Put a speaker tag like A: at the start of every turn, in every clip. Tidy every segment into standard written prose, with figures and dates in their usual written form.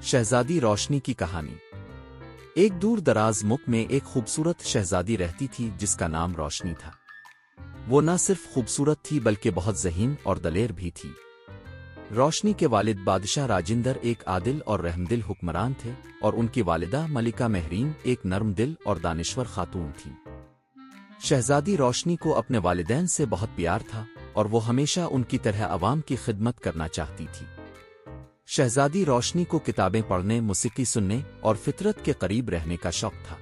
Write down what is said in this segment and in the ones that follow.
A: شہزادی روشنی کی کہانی۔ ایک دور دراز ملک میں ایک خوبصورت شہزادی رہتی تھی جس کا نام روشنی تھا۔ وہ نہ صرف خوبصورت تھی بلکہ بہت ذہین اور دلیر بھی تھی۔ روشنی کے والد بادشاہ راجندر ایک عادل اور رحمدل حکمران تھے اور ان کی والدہ ملکہ مہرین ایک نرم دل اور دانشور خاتون تھیں۔ شہزادی روشنی کو اپنے والدین سے بہت پیار تھا اور وہ ہمیشہ ان کی طرح عوام کی خدمت کرنا چاہتی تھی۔ شہزادی روشنی کو کتابیں پڑھنے، موسیقی سننے اور فطرت کے قریب رہنے کا شوق تھا۔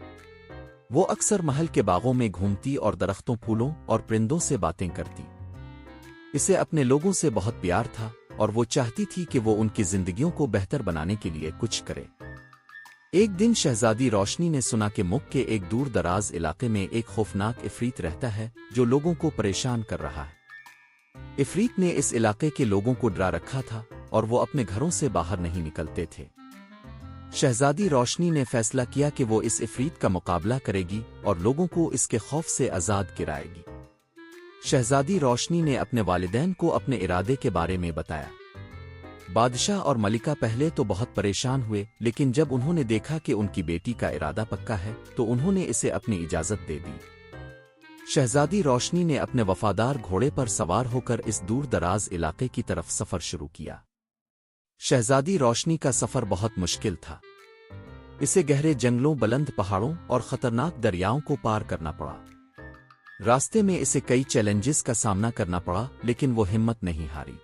A: وہ اکثر محل کے باغوں میں گھومتی اور درختوں، پھولوں اور پرندوں سے باتیں کرتی۔ اسے اپنے لوگوں سے بہت پیار تھا اور وہ چاہتی تھی کہ وہ ان کی زندگیوں کو بہتر بنانے کے لیے کچھ کرے۔ ایک دن شہزادی روشنی نے سنا کہ ملک کے ایک دور دراز علاقے میں ایک خوفناک عفریت رہتا ہے جو لوگوں کو پریشان کر رہا ہے۔ عفریت نے اس علاقے کے لوگوں کو ڈرا رکھا تھا اور وہ اپنے گھروں سے باہر نہیں نکلتے تھے۔ شہزادی روشنی نے فیصلہ کیا کہ وہ اس عفریت کا مقابلہ کرے گی اور لوگوں کو اس کے خوف سے آزاد کرائے گی۔ شہزادی روشنی نے اپنے والدین کو اپنے ارادے کے بارے میں بتایا۔ بادشاہ اور ملکہ پہلے تو بہت پریشان ہوئے، لیکن جب انہوں نے دیکھا کہ ان کی بیٹی کا ارادہ پکا ہے تو انہوں نے اسے اپنی اجازت دے دی۔ شہزادی روشنی نے اپنے وفادار گھوڑے پر سوار ہو کر اس دور دراز علاقے کی طرف سفر شروع کیا۔ شہزادی روشنی کا سفر بہت مشکل تھا۔ اسے گہرے جنگلوں، بلند پہاڑوں اور خطرناک دریاؤں کو پار کرنا پڑا۔ راستے میں اسے کئی چیلنجز کا سامنا کرنا پڑا، لیکن وہ ہمت نہیں ہاری۔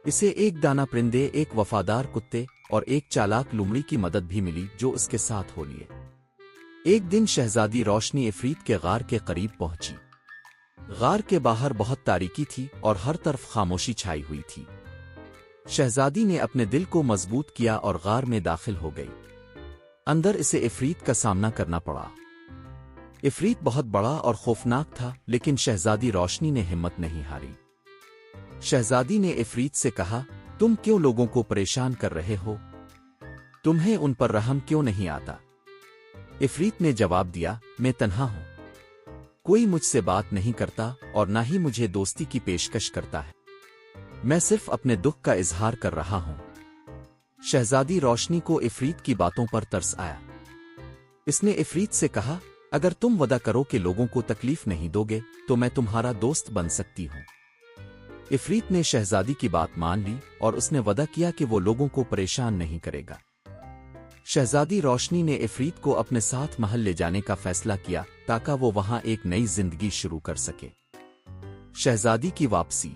A: اسے ایک دانا پرندے، ایک وفادار کتے اور ایک چالاک لومڑی کی مدد بھی ملی جو اس کے ساتھ ہو لیے۔ ایک دن شہزادی روشنی عفریت کے غار کے قریب پہنچی۔ غار کے باہر بہت تاریکی تھی اور ہر طرف خاموشی چھائی ہوئی تھی۔ شہزادی نے اپنے دل کو مضبوط کیا اور غار میں داخل ہو گئی۔ اندر اسے عفریت کا سامنا کرنا پڑا۔ عفریت بہت بڑا اور خوفناک تھا، لیکن شہزادی روشنی نے ہمت نہیں ہاری۔ شہزادی نے عفریت سے کہا، تم کیوں لوگوں کو پریشان کر رہے ہو؟ تمہیں ان پر رحم کیوں نہیں آتا؟ عفریت نے جواب دیا، میں تنہا ہوں۔ کوئی مجھ سے بات نہیں کرتا اور نہ ہی مجھے دوستی کی پیشکش کرتا ہے۔ میں صرف اپنے دکھ کا اظہار کر رہا ہوں۔ شہزادی روشنی کو عفریت کی باتوں پر ترس آیا۔ اس نے عفریت سے کہا، اگر تم وعدہ کرو کہ لوگوں کو تکلیف نہیں دو گے تو میں تمہارا دوست بن سکتی ہوں۔ عفریت نے شہزادی کی بات مان لی اور اس نے وعدہ کیا کہ وہ لوگوں کو پریشان نہیں کرے گا۔ شہزادی روشنی نے عفریت کو اپنے ساتھ محل لے جانے کا فیصلہ کیا تاکہ وہ وہاں ایک نئی زندگی شروع کر سکے۔ شہزادی کی واپسی۔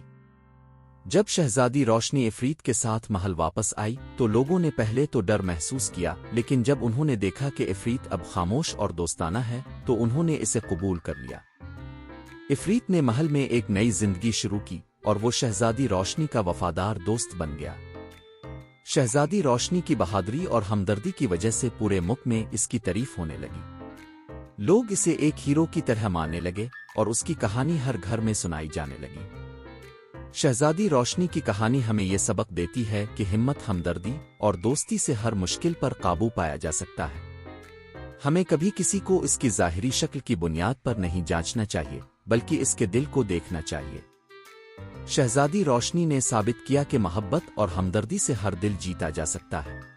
A: جب شہزادی روشنی عفریت کے ساتھ محل واپس آئی تو لوگوں نے پہلے تو ڈر محسوس کیا، لیکن جب انہوں نے دیکھا کہ عفریت اب خاموش اور دوستانہ ہے تو انہوں نے اسے قبول کر لیا۔ عفریت نے محل میں ایک نئی زندگی شروع کی اور وہ شہزادی روشنی کا وفادار دوست بن گیا۔ شہزادی روشنی کی بہادری اور ہمدردی کی وجہ سے پورے ملک میں اس کی تعریف ہونے لگی۔ لوگ اسے ایک ہیرو کی طرح ماننے لگے اور اس کی کہانی ہر گھر میں سنائی جانے لگی۔ شہزادی روشنی کی کہانی ہمیں یہ سبق دیتی ہے کہ ہمت، ہمدردی اور دوستی سے ہر مشکل پر قابو پایا جا سکتا ہے۔ ہمیں کبھی کسی کو اس کی ظاہری شکل کی بنیاد پر نہیں جانچنا چاہیے، بلکہ اس کے دل کو دیکھنا چاہیے۔ شہزادی روشنی نے ثابت کیا کہ محبت اور ہمدردی سے ہر دل جیتا جا سکتا ہے۔